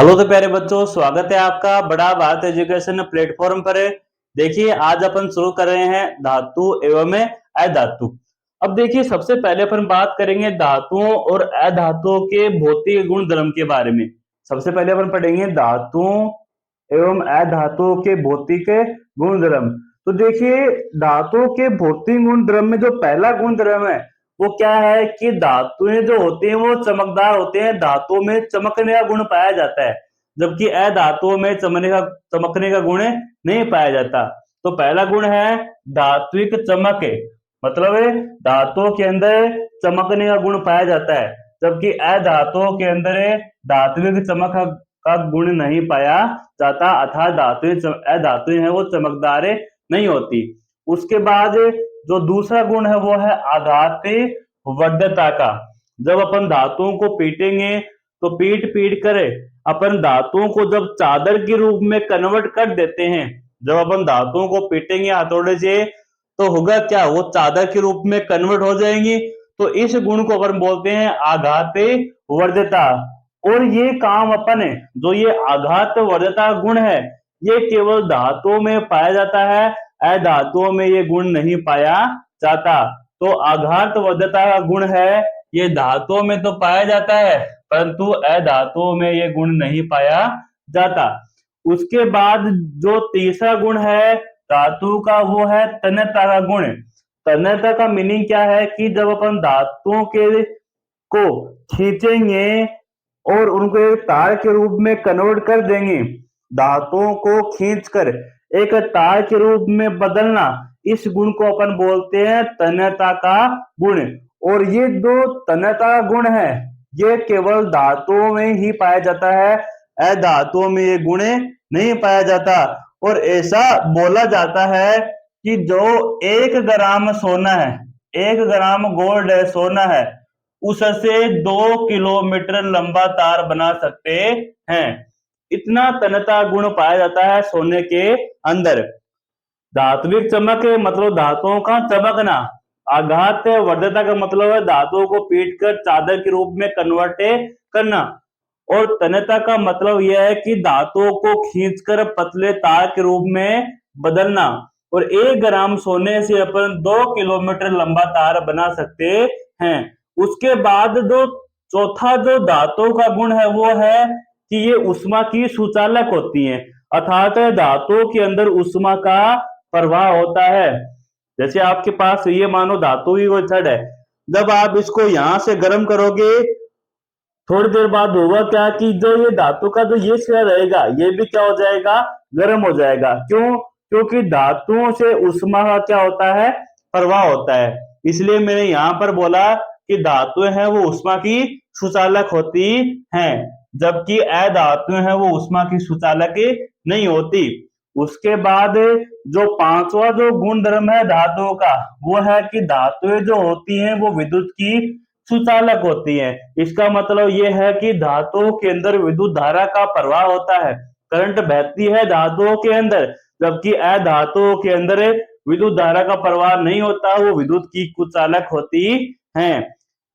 Hello तो प्यारे बच्चों, स्वागत है आपका बड़ा भारत एजुकेशन प्लेटफॉर्म पर। देखिए, आज अपन शुरू कर रहे हैं धातु एवं अधातु। अब देखिए, सबसे पहले अपन बात करेंगे धातुओं और अधातुओं के भौतिक गुण धर्म के बारे में। सबसे पहले अपन पढ़ेंगे धातुओं एवं अधातुओं के भौतिक गुण धर्म। तो देखिए, धातुओं के भौतिक गुण धर्म में जो पहला गुण धर्म है वो क्या है कि धातुएं जो होती हैं वो चमकदार होते हैं। धातुओं में चमकने का गुण पाया जाता है, जबकि अधातुओं में चमकने का गुण नहीं पाया जाता। तो पहला गुण है धात्विक चमक, मतलब धातुओं के अंदर चमकने का गुण पाया जाता है, जबकि अधातुओं के अंदर धात्विक चमक का गुण नहीं पाया जाता, अर्थात अधातुएं हैं वो चमकदार नहीं होती। उसके बाद जो दूसरा गुण है वो है आघात वर्धता का। जब अपन धातुओं को पीटेंगे तो पीट पीट कर अपन धातुओं को जब चादर के रूप में कन्वर्ट कर देते हैं, जब अपन धातुओं को पीटेंगे हथौड़े से तो होगा क्या, वो चादर के रूप में कन्वर्ट हो जाएंगी। तो इस गुण को अपन बोलते हैं आघात वर्धता। और ये काम अपन जो ये आघात वर्धता गुण है ये केवल धातुओं में पाया जाता है, अधातुओं में ये गुण नहीं पाया जाता। तो आघात वर्धता का गुण है ये धातुओं में तो पाया जाता है, परंतु अधातुओं में ये गुण नहीं पाया जाता। उसके बाद जो तीसरा गुण है धातु का वो है तन्यता का गुण। तन्यता का मीनिंग क्या है कि जब अपन धातुओं के को खींचेंगे और उनको एक तार के रूप में कन्वर्ट कर देंगे, धातुओं को खींचकर एक तार के रूप में बदलना, इस गुण को अपन बोलते हैं तन्यता का गुण। और ये दो तन्यता का गुण है ये केवल धातुओं में ही पाया जाता है, अधातुओं में ये गुण नहीं पाया जाता। और ऐसा बोला जाता है कि जो 1 ग्राम सोना है, 1 ग्राम गोल्ड है, सोना है, उससे 2 किलोमीटर लंबा तार बना सकते हैं। इतना तन्यता गुण पाया जाता है सोने के अंदर। धात्विक चमक मतलब धातुओं का चमकना। आघात वर्धता का मतलब है धातुओं को पीटकर चादर के रूप में कन्वर्ट करना। और तन्यता का मतलब यह है कि धातुओं को खींचकर पतले तार के रूप में बदलना। और 1 ग्राम सोने से अपन 2 किलोमीटर लंबा तार बना सकते हैं। उसके बाद जो चौथा जो धातुओं का गुण है वो है कि ये उष्मा की सुचालक होती हैं, अर्थात धातुओं के अंदर उष्मा का प्रवाह होता है। जैसे आपके पास ये मानो धातु ही वो छड़ है, जब आप इसको यहां से गर्म करोगे थोड़ी देर बाद होगा क्या कि जो ये धातु का जो ये सिरा रहेगा ये भी क्या हो जाएगा, गर्म हो जाएगा। क्यों? क्योंकि धातुओं से उष्मा का क्या होता है, प्रवाह होता है। इसलिए मैंने यहाँ पर बोला कि धातुएं हैं वो उष्मा की सुचालक होती हैं, जबकि अधातुएं हैं वो उष्मा की सुचालक नहीं होती। उसके बाद जो पांचवा जो गुण धर्म है धातुओं का वो है कि धातुएं जो होती हैं वो विद्युत की सुचालक होती हैं। इसका मतलब ये है कि धातुओं के अंदर विद्युत धारा का प्रवाह होता है, करंट बहती है धातुओं के अंदर, जबकि अधातुओं के अंदर विद्युत धारा का प्रवाह नहीं होता, वो विद्युत की सुचालक होती हैं।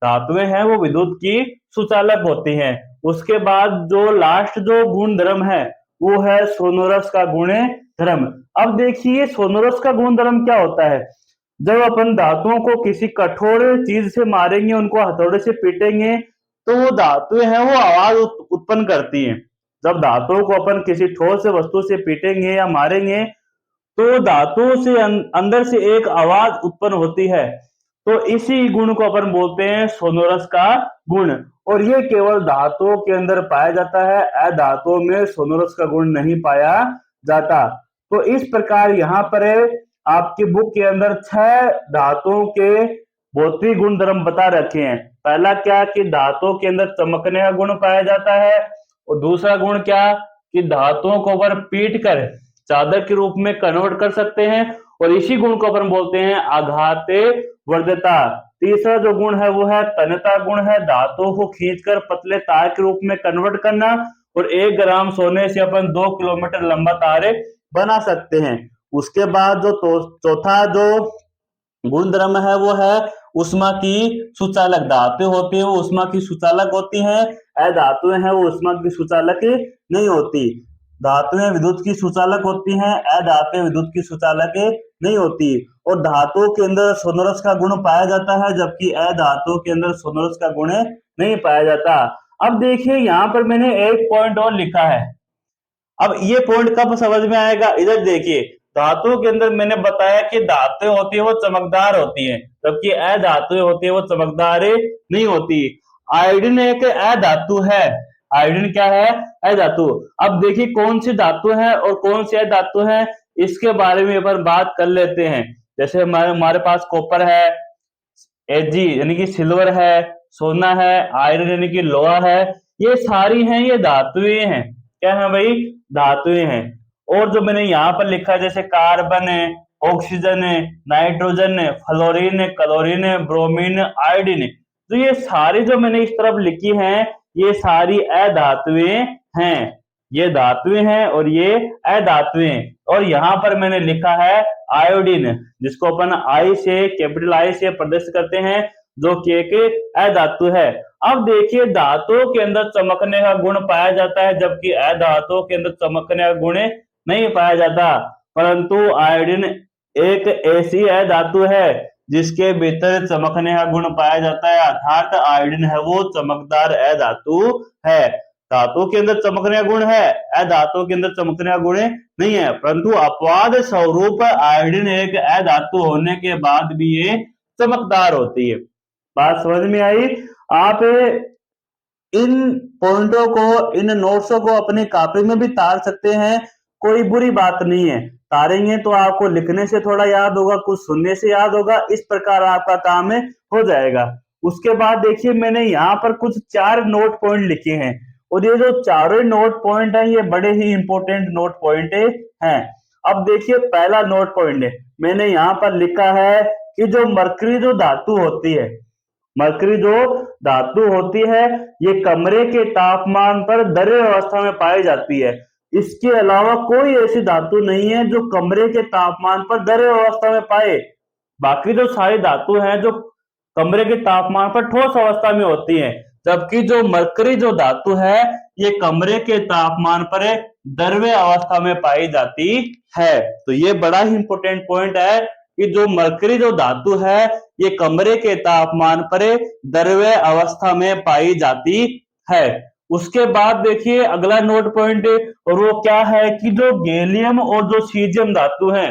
धातुएं हैं वो विद्युत की सुचालक होती हैं। उसके बाद जो लास्ट जो गुण धर्म है वो है सोनोरस का गुण धर्म। अब देखिए सोनोरस का गुण धर्म क्या होता है। जब अपन धातुओं को किसी कठोर चीज से मारेंगे, उनको हथौड़े से पीटेंगे तो वो धातुएं हैं वो आवाज उत्पन्न करती हैं। जब धातुओं को अपन किसी ठोस वस्तु से पीटेंगे या मारेंगे तो धातुओं से अंदर से एक आवाज उत्पन्न होती है। तो इसी गुण को अपन बोलते हैं सोनोरस का गुण। और ये केवल धातुओं के अंदर पाया जाता है, अधातुओं में सोनोरस का गुण नहीं पाया जाता। तो इस प्रकार यहाँ पर आपकी बुक के अंदर 6 धातुओं के भौतिक गुण धर्म बता रखे हैं। पहला क्या कि धातुओं के अंदर चमकने का गुण पाया जाता है, और दूसरा गुण क्या कि धातुओं को अपन पीट कर चादर के रूप में कन्वर्ट कर सकते हैं, और इसी गुण को अपन बोलते हैं आघात वर्धता। तीसरा जो गुण है वो है तन्यता गुण है, धातुओं को खींचकर पतले तार के रूप में कन्वर्ट करना। और 1 ग्राम सोने से अपन 2 किलोमीटर लंबा तार बना सकते हैं। उसके बाद जो चौथा जो गुण धर्म है वो है ऊष्मा की सुचालक। धातु होती है वो ऊष्मा की सुचालक होती हैं, अधातुएं हैं वो ऊष्मा की सुचालक नहीं होती। धातुएं विद्युत की सुचालक होती हैं, अधातुएं विद्युत की सुचालक नहीं होती। और धातुओं के अंदर सोनोरस का गुण पाया जाता है, जबकि अधातुओं के अंदर सोनोरस का गुण नहीं पाया जाता। अब देखिए यहाँ पर मैंने एक पॉइंट और लिखा है। अब ये पॉइंट कब समझ में आएगा, इधर देखिए। धातु के अंदर मैंने बताया कि धातुएं होती है वो चमकदार होती हैं, जबकि अधातुएं होती है वो चमकदार नहीं होती। आयोडीन एक अधातु है। आयोडीन क्या है? अधातु। अब देखिए कौन सी धातु है और कौन सी अधातु है, इसके बारे में अपन बात कर लेते हैं। जैसे हमारे पास कॉपर है, एजी यानी कि सिल्वर है, सोना है, आयरन यानी कि लोहा है, ये सारी हैं ये धातुएं हैं। क्या है भाई? धातुएं हैं। और जो मैंने यहाँ पर लिखा है जैसे कार्बन है, ऑक्सीजन है, नाइट्रोजन है, फ्लोरीन है, क्लोरीन है, ब्रोमीन, आयोडीन, तो ये सारी जो मैंने इस तरफ लिखी हैं ये सारी अधातुएं हैं। ये धातुएं हैं और ये अधातुएं। और यहाँ पर मैंने लिखा है आयोडीन, जिसको अपन आई से, कैपिटल आई से प्रदर्शित करते हैं, जो कि एक अधातु है। अब देखिए धातुओं के अंदर चमकने का गुण पाया जाता है, जबकि अधातुओं के अंदर चमकने का गुण नहीं पाया जाता। परंतु आयोडीन एक ऐसी अधातु है जिसके भीतर चमकने का गुण पाया जाता है, अर्थात आयोडीन है वो चमकदार अधातु है। धातु के अंदर चमकने का गुण है, अधातु के अंदर चमकने का गुण नहीं है, परंतु अपवाद स्वरूप आयोडीन एक अधातु होने के बाद भी ये चमकदार होती है। बात समझ में आई? आप इन पॉइंटों को, इन नोट्सों को अपने कॉपी में भी तार सकते हैं, कोई बुरी बात नहीं है। तारेंगे तो आपको लिखने से थोड़ा याद होगा, कुछ सुनने से याद होगा, इस प्रकार आपका काम हो जाएगा। उसके बाद देखिए मैंने यहाँ पर कुछ 4 नोट पॉइंट लिखे हैं, और ये जो चारों नोट पॉइंट है ये बड़े ही इंपॉर्टेंट नोट पॉइंट हैं। अब देखिए पहला नोट पॉइंट है, मैंने यहाँ पर लिखा है कि जो मरकरी जो धातु होती है, मरकरी जो धातु होती है ये कमरे के तापमान पर द्रव्य अवस्था में पाई जाती है। इसके अलावा कोई ऐसी धातु नहीं है जो कमरे के तापमान पर द्रव्य अवस्था में पाए। बाकी जो सारी धातु हैं जो कमरे के तापमान पर ठोस अवस्था में होती हैं, जबकि जो मरकरी जो धातु है ये कमरे के तापमान पर द्रव्य अवस्था में पाई जाती है। तो ये बड़ा ही इंपॉर्टेंट पॉइंट है कि जो मरकरी जो धातु है ये कमरे के तापमान पर द्रव्य अवस्था में पाई जाती है। उसके बाद देखिए अगला नोट पॉइंट, और वो क्या है कि जो गैलियम और जो सीजियम धातु हैं,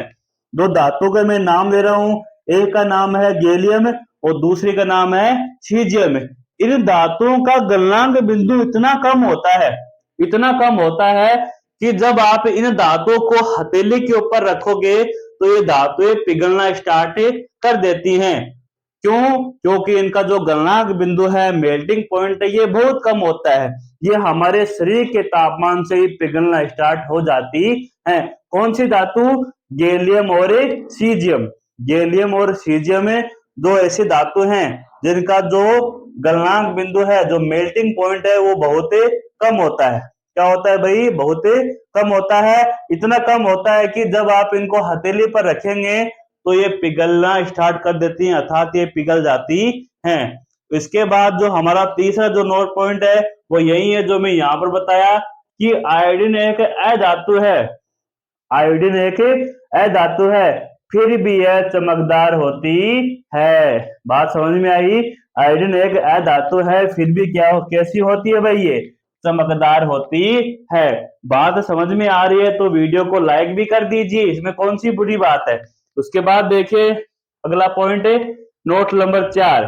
दो धातु का मैं नाम ले रहा हूं, एक का नाम है गैलियम और दूसरे का नाम है सीजियम। इन धातुओं का गलनांक बिंदु इतना कम होता है, इतना कम होता है कि जब आप इन धातुओं को हथेली के ऊपर रखोगे तो ये धातुएं पिघलना स्टार्ट कर देती हैं। क्यों? क्योंकि इनका जो गलनांक बिंदु है, मेल्टिंग पॉइंट है, ये बहुत कम होता है। ये हमारे शरीर के तापमान से ही पिघलना स्टार्ट हो जाती है। कौन सी धातु? गैलियम और सीजियम। गैलियम और सीजियम में दो ऐसी धातु हैं जिनका जो गलनांक बिंदु है, जो मेल्टिंग पॉइंट है, वो बहुत कम होता है। क्या होता है भाई? बहुत कम होता है। इतना कम होता है कि जब आप इनको हथेली पर रखेंगे तो ये पिघलना स्टार्ट कर देती हैं, अर्थात ये पिघल जाती हैं। इसके बाद जो हमारा तीसरा जो नोट पॉइंट है वो यही है जो मैं यहाँ पर बताया कि आयोडीन एक अधातु है। आयोडीन एक अधातु है, फिर भी यह चमकदार होती है। बात समझ में आई? आयोडीन एक अधातु है, फिर भी क्या कैसी होती है भाई? ये चमकदार होती है। बात समझ में आ रही है तो वीडियो को लाइक भी कर दीजिए, इसमें कौन सी बुरी बात है। उसके बाद देखिए अगला पॉइंट है नोट नंबर 4।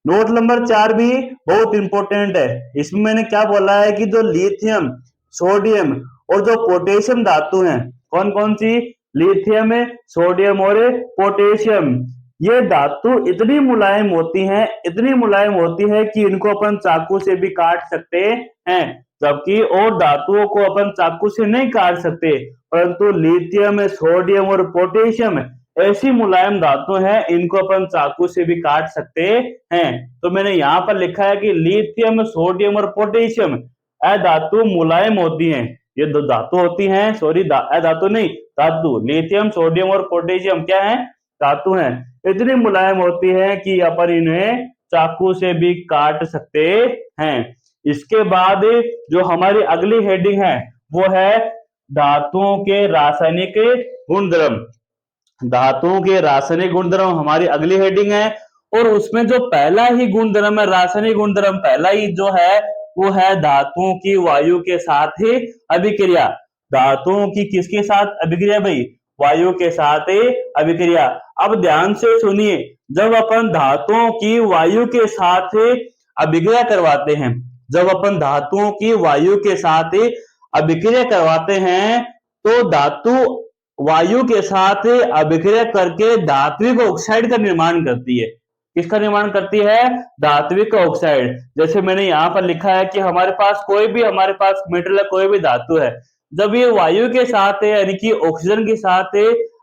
नोट नंबर 4 भी बहुत इंपॉर्टेंट है। इसमें मैंने क्या बोला है कि जो लिथियम, सोडियम और जो पोटेशियम धातु हैं, कौन कौन सी? लिथियम, सोडियम और पोटेशियम। ये धातु इतनी मुलायम होती हैं, इतनी मुलायम होती है कि इनको अपन चाकू से भी काट सकते हैं, जबकि और धातुओं को अपन चाकू से नहीं काट सकते। परंतु लिथियम, सोडियम और पोटेशियम ऐसी मुलायम धातु हैं, इनको अपन चाकू से भी काट सकते हैं। तो मैंने यहाँ पर लिखा है कि लिथियम, सोडियम और पोटेशियम अधातु मुलायम होती हैं। ये दो धातु होती हैं, सॉरी अधातु नहीं, धातु। लिथियम, सोडियम और पोटेशियम क्या है? धातु हैं इतनी मुलायम होती है कि अपन इन्हें चाकू से भी काट सकते हैं। इसके बाद जो हमारी अगली हेडिंग है वो है धातुओं के रासायनिक गुणधर्म। धातुओं के रासायनिक गुणधर्म हमारी अगली हेडिंग है, और उसमें जो पहला ही गुणधर्म है, रासायनिक गुणधर्म पहला ही जो है वो है धातुओं की वायु के साथ ही अभिक्रिया। धातुओं की किसके साथ अभिक्रिया भाई? वायु के साथ ही अभिक्रिया। अब ध्यान से सुनिए, जब अपन धातुओं की वायु के साथ अभिक्रिया करवाते हैं, जब अपन धातुओं की वायु के साथ अभिक्रिया करवाते हैं तो धातु वायु के साथ अभिक्रिया करके धात्विक ऑक्साइड का निर्माण करती है। किसका निर्माण करती है? धात्विक ऑक्साइड। जैसे मैंने यहाँ पर लिखा है कि हमारे पास मेटल कोई भी धातु है, जब ये वायु के साथ यानी कि ऑक्सीजन के साथ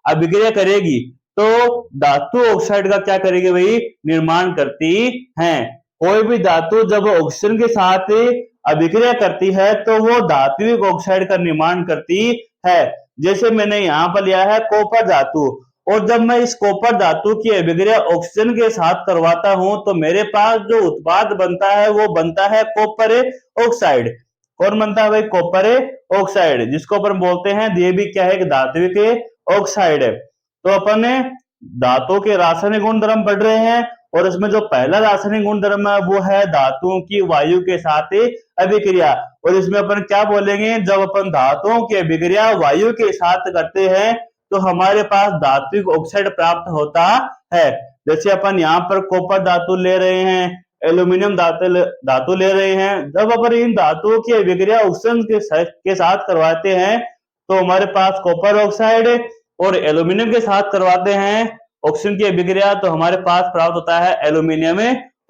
अभिक्रिया करेगी तो धातु ऑक्साइड का क्या करेगी भाई? निर्माण करती है। कोई भी धातु जब ऑक्सीजन के साथ अभिक्रिया करती है तो वो धात्विक ऑक्साइड का निर्माण करती है। जैसे मैंने यहाँ पर लिया है कॉपर धातु, और जब मैं इस कॉपर धातु की अभिक्रिया ऑक्सीजन के साथ करवाता हूं तो मेरे पास जो उत्पाद बनता है वो बनता है कॉपर ऑक्साइड। कौन बनता है भाई? कॉपर ऑक्साइड, जिसको अपन बोलते हैं, ये भी क्या है? एक धात्विक ऑक्साइड है। तो अपन धातुओं के रासायनिक गुणधर्म पढ़ रहे हैं, और इसमें जो पहला रासायनिक गुणधर्म है वो है धातुओं की वायु के साथ अभिक्रिया। और इसमें अपन क्या बोलेंगे? जब अपन धातुओं की अभिक्रिया वायु के साथ करते हैं तो हमारे पास धात्विक ऑक्साइड प्राप्त होता है। जैसे अपन यहाँ पर कॉपर धातु ले रहे हैं, एल्यूमिनियम धातु ले रहे हैं, जब अपन इन धातुओं की अभिक्रिया ऑक्सीजन के साथ करवाते हैं तो हमारे पास कॉपर ऑक्साइड, और एल्यूमिनियम के साथ करवाते हैं ऑक्सीजन की अभिक्रिया तो हमारे पास प्राप्त होता है एल्यूमिनियम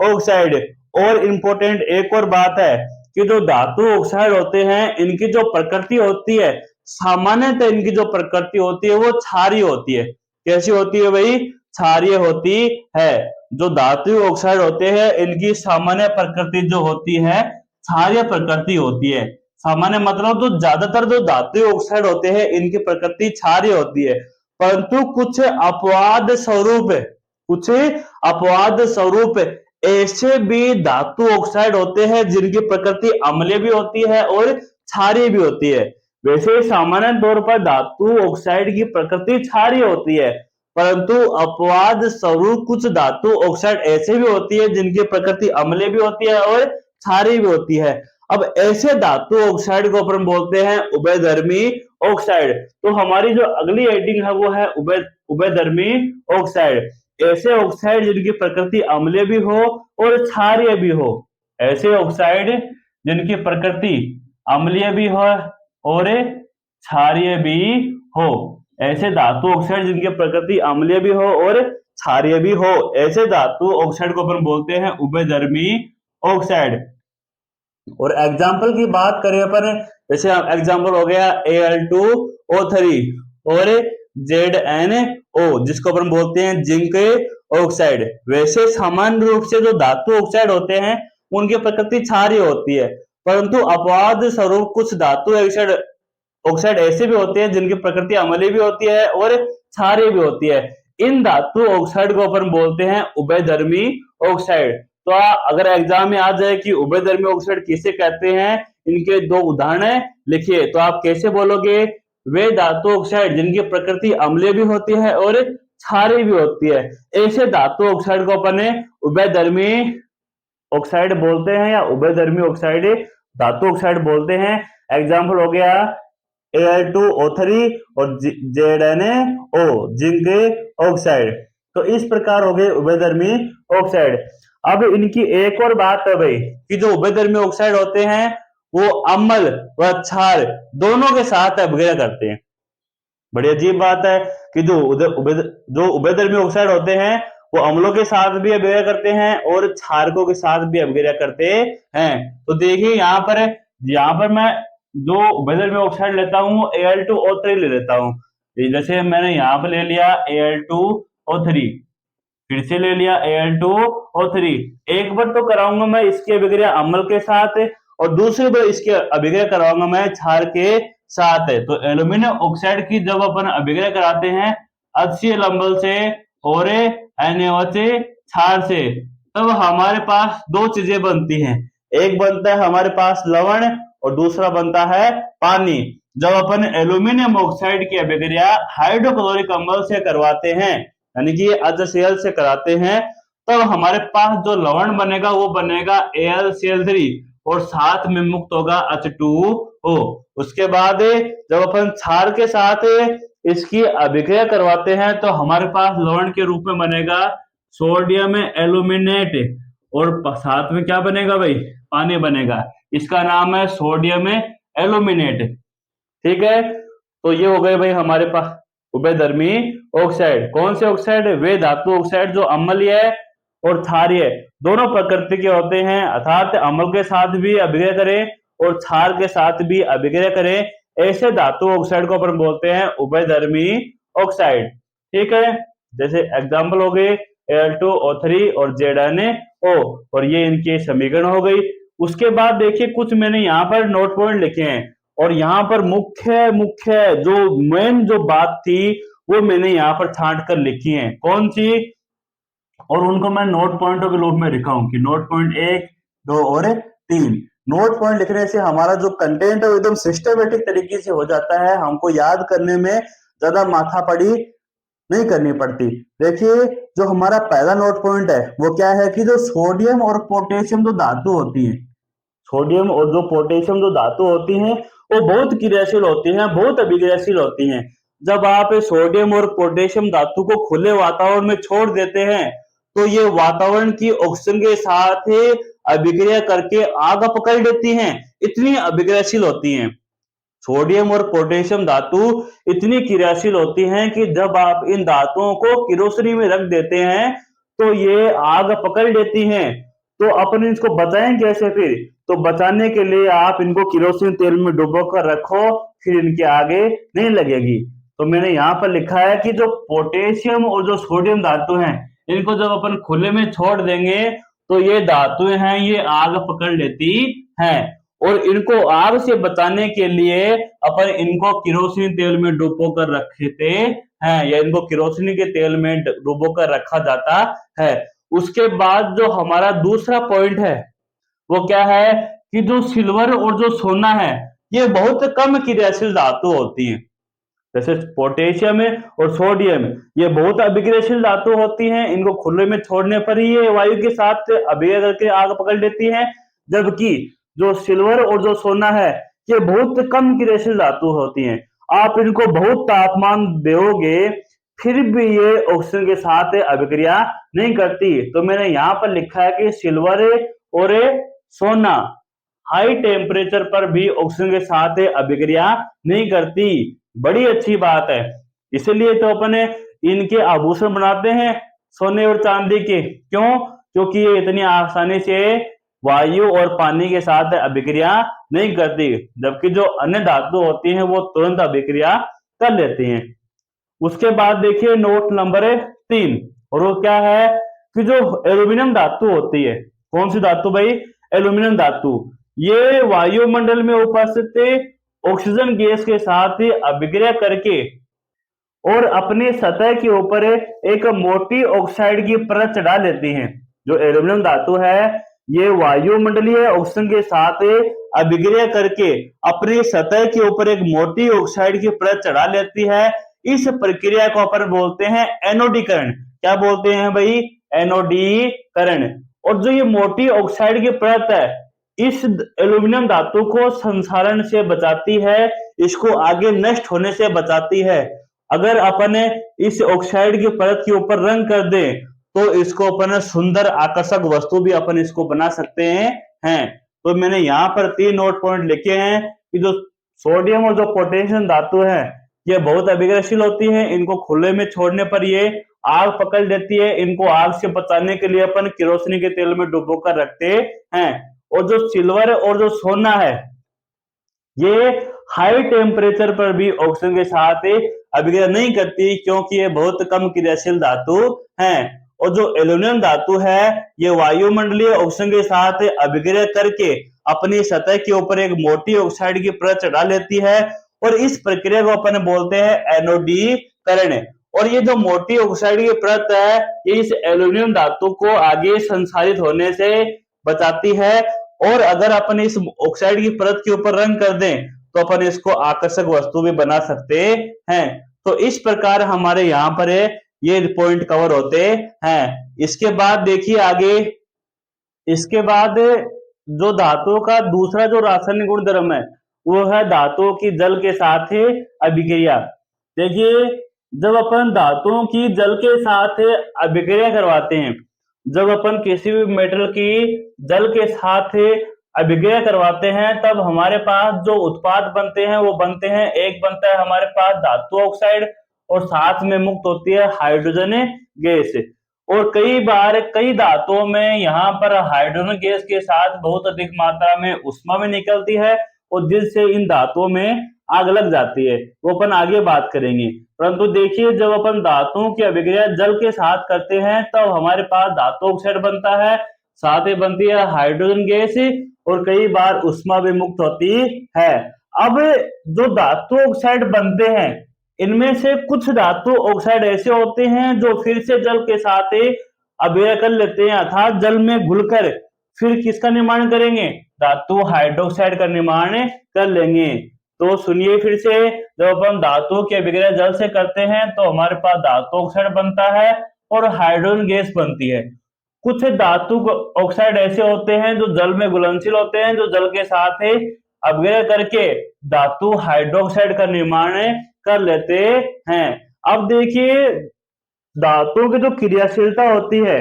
ऑक्साइड। और इम्पोर्टेंट एक और बात है कि जो धातु ऑक्साइड होते हैं इनकी जो प्रकृति होती है, सामान्यतः इनकी जो प्रकृति होती है वो क्षारीय होती है। कैसी होती है भाई? क्षारीय होती है। जो धातु ऑक्साइड होते हैं इनकी सामान्य प्रकृति जो होती है क्षारीय प्रकृति होती है। सामान्य मतलब तो ज्यादातर जो धातु ऑक्साइड होते हैं इनकी प्रकृति क्षारीय होती है, परंतु कुछ अपवाद स्वरूप ऐसे भी धातु ऑक्साइड होते हैं जिनकी प्रकृति अम्लीय भी होती है और क्षारीय भी होती है। वैसे सामान्य तौर पर धातु ऑक्साइड की प्रकृति क्षारीय होती है, परंतु अपवाद स्वरूप कुछ धातु ऑक्साइड ऐसे भी होती है जिनकी प्रकृति अम्लीय भी होती है और क्षारीय भी होती है। अब ऐसे धातु ऑक्साइड को अपन बोलते हैं उभयधर्मी ऑक्साइड। तो हमारी जो अगली हेडिंग है वो है उभयधर्मी ऑक्साइड। ऐसे ऑक्साइड जिनकी प्रकृति अम्लीय भी हो और क्षारीय भी हो। ऐसे ऑक्साइड जिनकी प्रकृति अम्लीय भी हो और क्षारीय भी हो। ऐसे धातु ऑक्साइड जिनकी प्रकृति अम्लीय भी हो और क्षारीय भी हो, ऐसे धातु ऑक्साइड को अपन बोलते हैं उभयधर्मी ऑक्साइड। और एग्जाम्पल की बात करें अपन, जैसे एग्जाम्पल हो गया Al2O3 और ZnO जिसको अपन बोलते हैं जिंक ऑक्साइड। वैसे सामान्य रूप से जो धातु ऑक्साइड होते हैं उनकी प्रकृति क्षारीय होती है, परंतु अपवाद स्वरूप कुछ धातु ऑक्साइड ऐसे भी होते हैं जिनकी प्रकृति अम्लीय भी होती है और क्षारीय भी होती है। इन धातु ऑक्साइड को अपन बोलते हैं उभयधर्मी ऑक्साइड। तो अगर एग्जाम में आ जाए कि उभयधर्मी ऑक्साइड किसे कहते हैं, इनके दो उदाहरण लिखिए, तो आप कैसे बोलोगे? वे धातु ऑक्साइड जिनकी प्रकृति अम्लीय भी होती है और क्षारीय भी होती है, ऐसे धातु ऑक्साइड को अपन उभयधर्मी ऑक्साइड बोलते हैं या उभयधर्मी ऑक्साइड धातु ऑक्साइड बोलते हैं। एग्जाम्पल हो गया Al2O3 और ZnO जिंक ऑक्साइड। तो इस प्रकार हो गए उभयधर्मी ऑक्साइड। अब इनकी एक और बात है भाई कि जो उभयधर्मी ऑक्साइड होते हैं वो अम्ल व क्षार दोनों के साथ अभिक्रिया करते हैं। बड़ी अजीब बात है कि जो उभयधर्मी ऑक्साइड होते हैं वो अम्लों के साथ भी अभिक्रिया करते हैं और क्षारकों के साथ भी अभिक्रिया करते हैं। तो देखिए यहाँ पर मैं जो उभयधर्मी ऑक्साइड लेता हूँ Al2O3 ले लेता हूँ। जैसे मैंने यहाँ पर ले लिया Al2O3, फिर से ले लिया Al2O3। एक बार तो कराऊंगा मैं इसकी अभिक्रिया अम्ल के साथ और दूसरी बार इसकी अभिक्रिया कराऊंगा मैं क्षार के साथ। तो एल्यूमिनियम ऑक्साइड की जब अपन अभिक्रिया कराते हैं अक्षीय लंबल से और NaOH क्षार से, तब हमारे पास दो चीजें बनती हैं। एक बनता है हमारे पास लवण और दूसरा बनता है पानी। जब अपन एल्यूमिनियम ऑक्साइड की अभिक्रिया हाइड्रोक्लोरिक अम्ल से करवाते हैं, यानी कि HCl से कराते हैं, तब हमारे पास जो लवण बनेगा वो बनेगा AlCl3 और साथ में मुक्त होगा H2O। उसके बाद जब अपन क्षार के साथ इसकी अभिक्रिया करवाते हैं तो हमारे पास लवण के रूप में बनेगा सोडियम एल्यूमिनेट और साथ में क्या बनेगा भाई, पानी बनेगा। इसका नाम है सोडियम एल्यूमिनेट। ठीक है, तो ये हो गए भाई हमारे पास उभयधर्मी ऑक्साइड। कौन से ऑक्साइड? वे धातु ऑक्साइड जो अम्लीय और क्षारीय दोनों प्रकृति के होते हैं, अर्थात अम्ल के साथ भी अभिक्रिया करें और क्षार के साथ भी अभिक्रिया करें, ऐसे धातु ऑक्साइड को अपन बोलते हैं उभयधर्मी ऑक्साइड। ठीक है, जैसे एग्जाम्पल हो गए Al2O3 और ZnO, और ये इनके समीकरण हो गई। उसके बाद देखिए कुछ मैंने यहाँ पर नोट पॉइंट लिखे हैं, और यहाँ पर मुख्य मुख्य जो मेन जो बात थी वो मैंने यहाँ पर छांट कर लिखी है। कौन सी? और उनको मैं नोट पॉइंटों के रूप में लिखा हूं कि नोट पॉइंट 1, 2 और 3। नोट पॉइंट लिखने से हमारा जो कंटेंट है वो एकदम सिस्टमेटिक तरीके से हो जाता है, हमको याद करने में ज्यादा माथापड़ी नहीं करनी पड़ती। देखिए जो हमारा पहला नोट पॉइंट है वो क्या है कि जो सोडियम और पोटेशियम जो धातु होती है, सोडियम और जो पोटेशियम जो धातु होती हैं वो बहुत क्रियाशील होती हैं, बहुत अभिक्रियाशील होती हैं। जब आप सोडियम और पोटेशियम धातु को खुले वातावरण में छोड़ देते हैं तो ये वातावरण की ऑक्सीजन के साथ अभिक्रिया करके आग पकड़ लेती हैं, इतनी अभिक्रियाशील होती हैं। सोडियम और पोटेशियम धातु इतनी क्रियाशील होती हैं कि जब आप इन धातुओं को किरोसिनी में रख देते हैं तो ये आग पकड़ लेती हैं। तो अपन इसको बचाएं कैसे फिर? तो बचाने के लिए आप इनको किरोसिन तेल में डुबो कर रखो, फिर इनके आगे नहीं लगेगी। तो मैंने यहाँ पर लिखा है कि जो पोटेशियम और जो सोडियम धातु हैं इनको जब अपन खुले में छोड़ देंगे तो ये धातुएं हैं ये आग पकड़ लेती हैं, और इनको आग से बचाने के लिए अपन इनको किरोसिन तेल में डुबो कर रखते हैं, या इनको किरोसिन के तेल में डुबो कर रखा जाता है। उसके बाद जो हमारा दूसरा पॉइंट है वो क्या है कि जो सिल्वर और जो सोना है ये बहुत कम क्रियाशील धातु होती हैं। जैसे पोटेशियम और सोडियम ये बहुत अभिक्रियाशील धातु होती हैं, इनको खुले में छोड़ने पर ही ये वायु के साथ अभिक्रिया करके आग पकड़ लेती हैं। जबकि जो सिल्वर और जो सोना है ये बहुत कम क्रियाशील धातु होती हैं, आप इनको बहुत तापमान दोगे फिर भी ये ऑक्सीजन के साथ अभिक्रिया नहीं करती। तो मैंने यहाँ पर लिखा है कि सिल्वर और सोना हाई टेम्परेचर पर भी ऑक्सीजन के साथ अभिक्रिया नहीं करती। बड़ी अच्छी बात है, इसलिए तो अपन इनके आभूषण बनाते हैं सोने और चांदी के। क्यों? क्योंकि ये इतनी आसानी से वायु और पानी के साथ अभिक्रिया नहीं करती, जबकि जो अन्य धातु होती हैं वो तुरंत अभिक्रिया कर लेती हैं। उसके बाद देखिए नोट नंबर 3, और वो क्या है कि जो एल्यूमिनियम धातु होती है, कौन सी धातु भाई? एल्यूमिनियम धातु। ये वायुमंडल में उपस्थित ऑक्सीजन गैस के साथ ही अभिक्रिया करके और अपनी सतह के ऊपर एक मोटी ऑक्साइड की परत चढ़ा लेती हैं। जो एल्यूमिनियम धातु है ये वायुमंडलीय ऑक्सीजन के साथ अभिक्रिया करके अपनी सतह के ऊपर एक मोटी ऑक्साइड की परत चढ़ा लेती है। इस प्रक्रिया को अपन बोलते हैं एनोडीकरण। क्या बोलते हैं भाई? एनोडीकरण। और जो ये मोटी ऑक्साइड की परत है इस एल्यूमिनियम धातु को संसारण से बचाती है, इसको आगे नष्ट होने से बचाती है। अगर अपन इस ऑक्साइड की परत के ऊपर रंग कर दें तो इसको अपन सुंदर आकर्षक वस्तु भी अपन इसको बना सकते हैं। तो मैंने यहाँ पर 3 नोट पॉइंट लिखे हैं कि जो सोडियम और जो पोटेशियम धातु है ये बहुत अभिक्रियाशील होती है, इनको खुले में छोड़ने पर ये आग पकड़ लेती है। इनको आग से बचाने के लिए अपन किरोसिन के तेल में डुबो कर रखते हैं। और जो सिल्वर और जो सोना है ये हाई टेम्परेचर पर भी ऑक्सीजन के साथ अभिक्रिया नहीं करती, क्योंकि ये बहुत कम क्रियाशील धातु हैं। और जो एल्यूमिनियम धातु है ये वायुमंडलीय ऑक्सीजन के साथ अभिक्रिया करके अपनी सतह के ऊपर एक मोटी ऑक्साइड की परत चढ़ा लेती है, और इस प्रक्रिया को अपन बोलते हैं एनोडीकरण। और ये जो मोटी ऑक्साइड की परत है ये इस एल्यूमिनियम धातु को आगे संसारित होने से बचाती है। और अगर अपन इस ऑक्साइड की परत के ऊपर रंग कर दें तो अपन इसको आकर्षक वस्तु भी बना सकते हैं। तो इस प्रकार हमारे यहाँ पर ये पॉइंट कवर होते हैं। इसके बाद देखिए आगे, इसके बाद जो धातुओं का दूसरा जो रासायनिक गुणधर्म है वो है धातुओं की जल के साथ अभिक्रिया। देखिए जब अपन धातुओं की जल के साथ अभिक्रिया करवाते हैं, जब अपन किसी भी मेटल की जल के साथ अभिक्रिया करवाते हैं तब हमारे पास जो उत्पाद बनते हैं वो बनते हैं, एक बनता है हमारे पास धातु ऑक्साइड और साथ में मुक्त होती है हाइड्रोजन गैस। और कई बार कई धातुओं में यहाँ पर हाइड्रोजन गैस के साथ बहुत अधिक मात्रा में ऊष्मा भी निकलती है और जिससे इन धातुओं में आग लग जाती है, वो अपन आगे बात करेंगे। परंतु देखिए जब अपन धातुओं की अभिक्रिया जल के साथ करते हैं तब हमारे पास धातु ऑक्साइड बनता है, साथ ही बनती है हाइड्रोजन गैस और कई बार ऊष्मा भी मुक्त होती है। अब जो धातु ऑक्साइड बनते हैं इनमें से कुछ धातु ऑक्साइड ऐसे होते हैं जो फिर से जल के साथ अभिक्रिया कर लेते हैं, अर्थात जल में घुलकर फिर किसका निर्माण करेंगे, धातु हाइड्रोक्साइड का निर्माण कर लेंगे। तो सुनिए फिर से, जब अपन धातुओं की अभिक्रिया जल से करते हैं तो हमारे पास धातु ऑक्साइड बनता है और हाइड्रोजन गैस बनती है। कुछ धातु ऑक्साइड ऐसे होते हैं जो जल में घुलनशील होते हैं, जो जल के साथ अभिक्रिया करके धातु हाइड्रोक्साइड का निर्माण कर लेते हैं। अब देखिए धातुओं की जो क्रियाशीलता होती है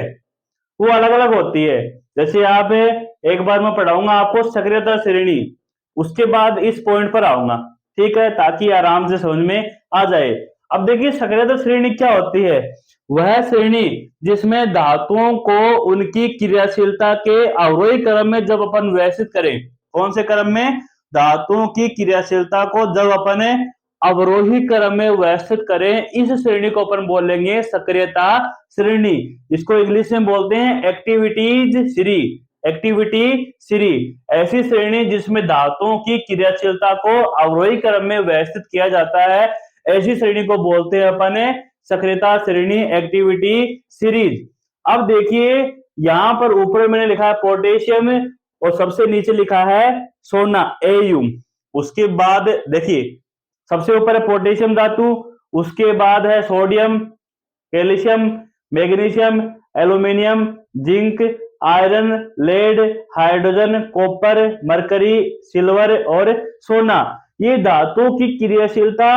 वो अलग अलग होती है। जैसे आप एक बार मैं पढ़ाऊंगा आपको सक्रियता श्रेणी, उसके बाद इस पॉइंट पर आऊंगा, ठीक है, ताकि आराम से समझ में आ जाए। अब देखिए सक्रियता श्रेणी क्या होती है, वह श्रेणी जिसमें धातुओं को उनकी क्रियाशीलता के अवरोही क्रम में जब अपन व्यवस्थित करें, कौन से क्रम में, धातुओं की क्रियाशीलता को जब अपन अवरोही क्रम में व्यवस्थित करें, इस श्रेणी को अपन बोलेंगे सक्रियता श्रेणी। इसको इंग्लिश में बोलते हैं एक्टिविटीज सीरी, एक्टिविटी सीरी। ऐसी श्रेणी जिसमें धातुओं की क्रियाशीलता को अवरोही क्रम में व्यवस्थित किया जाता है, ऐसी श्रेणी को बोलते हैं अपन सक्रियता श्रेणी, एक्टिविटी सीरीज। अब देखिए यहां पर ऊपर मैंने लिखा है पोटेशियम और सबसे नीचे लिखा है सोना Au। उसके बाद देखिए सबसे ऊपर है पोटेशियम धातु, उसके बाद है sodium, calcium, magnesium, aluminium, zinc, iron, lead, hydrogen, copper, mercury, silver और सोना। ये धातुओं की क्रियाशीलता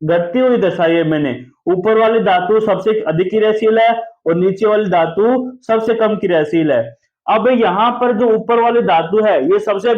घटती हुई दर्शाई है मैंने। ऊपर वाली धातु सबसे अधिक क्रियाशील है और नीचे वाली धातु सबसे कम क्रियाशील है। अब यहाँ पर जो ऊपर वाली धातु है ये सबसे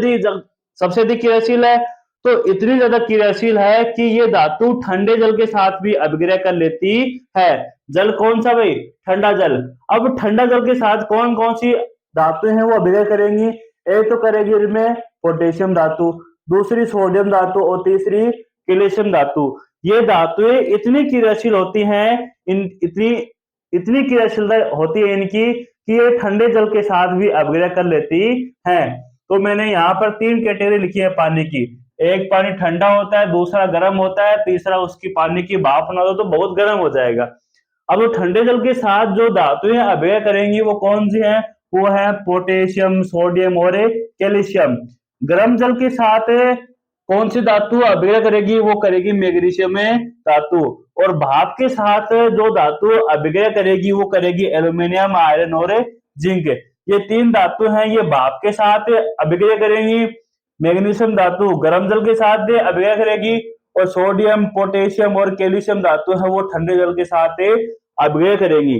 अधिक क्रियाशील है, तो इतनी ज्यादा क्रियाशील है कि ये धातु ठंडे जल के साथ भी अभिक्रिया कर लेती है। जल कौन सा भाई, ठंडा जल। अब ठंडा जल के साथ कौन कौन सी धातु हैं वो अभिक्रिया करेंगी, एक तो करेगी इसमें पोटेशियम धातु, दूसरी सोडियम धातु और तीसरी कैल्शियम धातु। ये धातुएं इतनी क्रियाशील होती हैं, इतनी क्रियाशीलता होती है इनकी कि ये ठंडे जल के साथ भी अभिक्रिया कर लेती हैं। तो मैंने यहाँ पर 3 कैटेगरी लिखी है पानी की, एक पानी ठंडा होता है, दूसरा गर्म होता है, तीसरा उसकी पानी की भाप बना दो तो बहुत गर्म हो जाएगा। अब ठंडे जल के साथ जो धातुएं अभिक्रिया करेंगी वो कौन सी है, वो है पोटेशियम, सोडियम और कैल्शियम। गर्म जल के साथ कौन सी धातु अभिक्रिया करेगी, वो करेगी मैग्नीशियम धातु। और भाप के साथ जो धातु अभिक्रिया करेगी वो करेगी एल्यूमिनियम, आयरन और जिंक। ये 3 धातु हैं, ये भाप के साथ अभिक्रिया करेंगी। मैग्नीशियम धातु गर्म जल के साथ अभिक्रिया करेगी और सोडियम, पोटेशियम और कैल्शियम धातु है वो ठंडे जल के साथ अभिक्रिया करेंगी।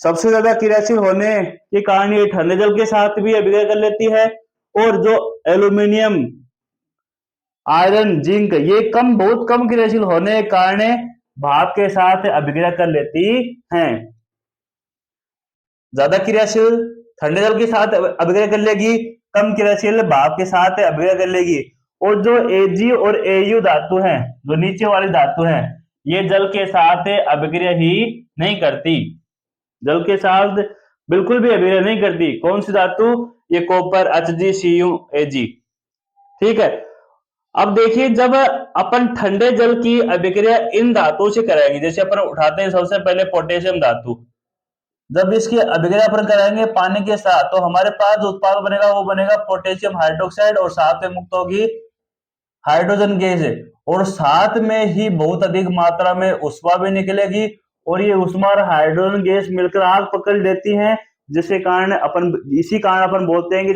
सबसे ज्यादा क्रियाशील होने के कारण ये ठंडे जल के साथ भी अभिक्रिया कर लेती है और जो एल्यूमिनियम, आयरन, जिंक ये बहुत कम क्रियाशील होने के कारण भाप के साथ अभिक्रिया कर लेती हैं। ज्यादा क्रियाशील ठंडे जल के साथ अभिक्रिया कर लेगी, कम क्रियाशील भाप के साथ अभिक्रिया कर लेगी। और जो Ag और Au धातु हैं, जो नीचे वाली धातु हैं, ये जल के साथ अभिक्रिया ही नहीं करती, जल के साथ बिल्कुल भी अभिक्रिया नहीं करती। कौन सी धातु, ये कॉपर, HgCuAg, ठीक है। अब देखिए जब अपन ठंडे जल की अभिक्रिया इन धातुओं से कराएंगे, जैसे अपन उठाते हैं सबसे पहले पोटेशियम धातु, जब इसकी अभिक्रिया अपन कराएंगे पानी के साथ तो हमारे पास जो उत्पाद बनेगा वो बनेगा पोटेशियम हाइड्रोक्साइड और साथ में मुक्त होगी हाइड्रोजन गैस है, और साथ में ही बहुत अधिक मात्रा में उष्मा भी निकलेगी, और ये उष्मा और हाइड्रोजन गैस मिलकर आग पकड़ लेती हैं, जिसके कारण अपन इसी कारण अपन बोलते हैं कि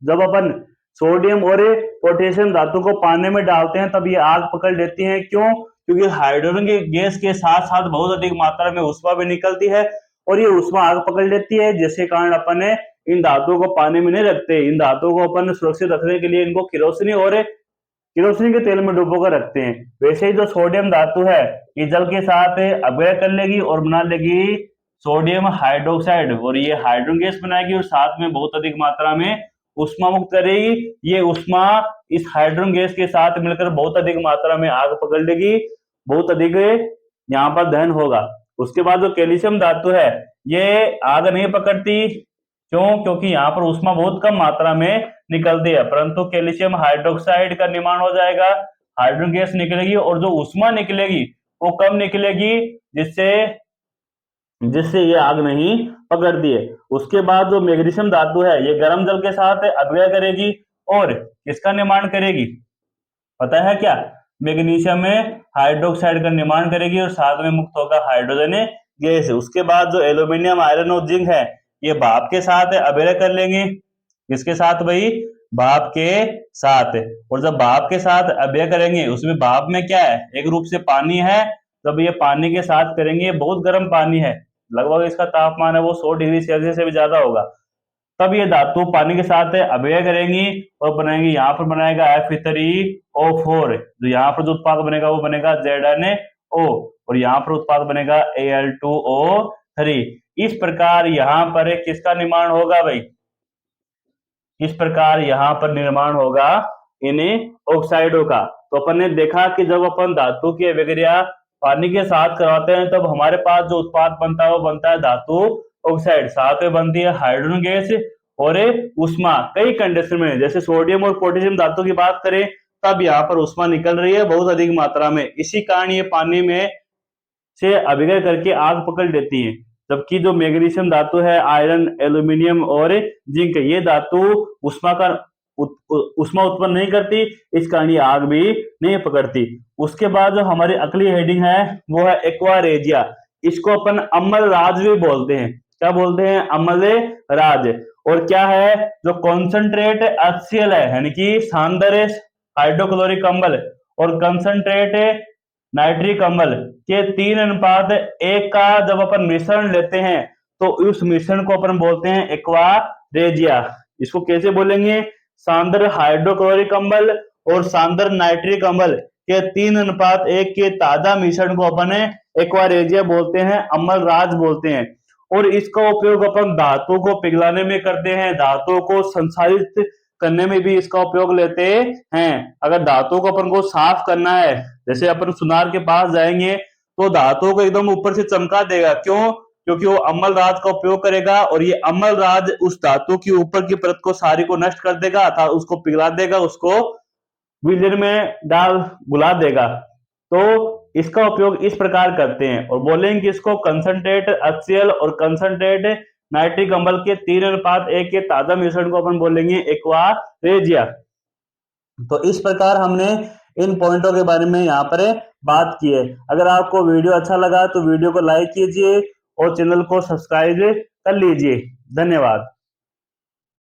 जब अपन सोडियम और पोटेशियम धातु को पानी में डालते हैं तब ये आग पकड़ लेती हैं। क्यों? क्योंकि हाइड्रोजन के गैस के साथ साथ बहुत अधिक मात्रा में उष्मा भी निकलती है, और ये उष्मा आग पकड़ लेती है, जिसके कारण अपन इन धातुओं को पानी में नहीं रखते। इन धातुओं को अपन सुरक्षित रखने के लिए इनको किरोसिन के तेल में डुबो कर रखते हैं। वैसे ही जो सोडियम धातु है ये जल के साथ अपव्यय कर लेगी और बना लेगी सोडियम हाइड्रोक्साइड, और ये हाइड्रोजन गैस बनाएगी और साथ में बहुत अधिक मात्रा में उष्मा मुक्त करेगी। ये उष्मा इस हाइड्रोजन गैस के साथ मिलकर बहुत अधिक मात्रा में आग पकड़ लेगी, बहुत अधिक यहाँ पर दहन होगा। उसके बाद जो कैल्शियम धातु है ये आग नहीं पकड़ती। क्यों? क्योंकि यहाँ पर उष्मा बहुत कम मात्रा में निकलती है, परंतु कैल्शियम हाइड्रोक्साइड का निर्माण हो जाएगा, हाइड्रोजन गैस निकलेगी और जो उष्मा निकलेगी वो कम निकलेगी, जिससे जिससे ये आग नहीं पकड़ती है। उसके बाद जो मैग्नीशियम धातु है ये गर्म जल के साथ अपव्यय करेगी और किसका निर्माण करेगी? पता है क्या? मैग्नीशियम में हाइड्रोक्साइड का निर्माण करेगी और साथ में मुक्त होगा हाइड्रोजन गैस। उसके बाद जो एल्यूमिनियम, आयरन और जिंक है ये भाप के साथ अपव्यय कर लेंगे। किसके साथ भाई? भाप के साथ। और जब भाप के साथ अपव्यय करेंगे उसमें भाप में क्या है? एक रूप से पानी है। जब ये पानी के साथ करेंगे, बहुत गर्म पानी है, लगभग इसका तापमान है वो 100 डिग्री सेल्सियस से भी ज्यादा होगा, तब ये धातु पानी के साथ अपव्यय करेंगी और बनाएंगे, यहाँ पर बनाएगा Fe3O4, जो यहाँ पर जो उत्पाद बनेगा वो बनेगा ZnO, और यहाँ पर उत्पाद बनेगा Al2O3। इस प्रकार यहाँ पर किसका निर्माण होगा भाई? इस प्रकार यहाँ पर निर्माण होगा इन ऑक्साइडों का। तो अपन ने देखा कि जब अपन धातु की अभिक्रिया पानी के साथ करवाते हैं तब हमारे पास जो उत्पाद बनता है वो बनता है धातु ऑक्साइड, साथ में बनती है हाइड्रोजन गैस और उष्मा। कई कंडीशन में, जैसे सोडियम और पोटेशियम धातु की बात करें तब यहाँ पर उष्मा निकल रही है बहुत अधिक मात्रा में, इसी कारण ये पानी में से अभिक्रिया करके आग पकड़ लेती है। जबकि जो मैग्नीशियम धातु है, आयरन, एल्यूमिनियम और जिंक, ये धातु उष्मा उत्पन्न नहीं करती, इस कारण ये आग भी नहीं पकड़ती। उसके बाद जो हमारी अगली हेडिंग है वो है एक्वा रेजिया। इसको अपन अम्ल राज भी बोलते हैं। क्या बोलते हैं? अम्ल राज। और क्या है? जो कॉन्सेंट्रेट HCl है, यानी कि सांद्र हाइड्रोक्लोरिक अम्ल और कंसंट्रेट नाइट्रिक अम्ल के 3:1 का जब अपन मिश्रण लेते हैं तो उस मिश्रण को अपन बोलते हैं एक्वा रेजिया। इसको कैसे बोलेंगे? सांद्र हाइड्रोक्लोरिक अम्ल और सांद्र नाइट्रिक अम्ल के 3:1 के ताजा मिश्रण को अपन एक्वा रेजिया बोलते हैं, अम्ल राज बोलते हैं। और इसका उपयोग अपन धातु को पिघलाने में करते हैं, धातु को संसाधित करने में भी इसका उपयोग लेते हैं। अगर धातु को अपन को साफ करना है, जैसे अपन सुनार के पास जाएंगे तो धातु को एकदम ऊपर से चमका देगा। क्यों? क्योंकि वो अम्ल राज का उपयोग करेगा और ये अम्ल राज उस धातु की ऊपर की परत को सारी को नष्ट कर देगा अर्थात उसको पिघला देगा, उसको विलयन में डाल बुला देगा। तो इसका उपयोग इस प्रकार करते हैं और बोलेंगे कि इसको कंसंट्रेट HCl और कंसंट्रेट नाइट्रिक अम्ल के 3:1 के ताजा मिश्रण को अपन बोलेंगे एक्वा रेजिया। तो इस प्रकार हमने इन पॉइंटों के बारे में यहाँ पर बात की है। अगर आपको वीडियो अच्छा लगा तो वीडियो को लाइक कीजिए और चैनल को सब्सक्राइब कर लीजिए। धन्यवाद।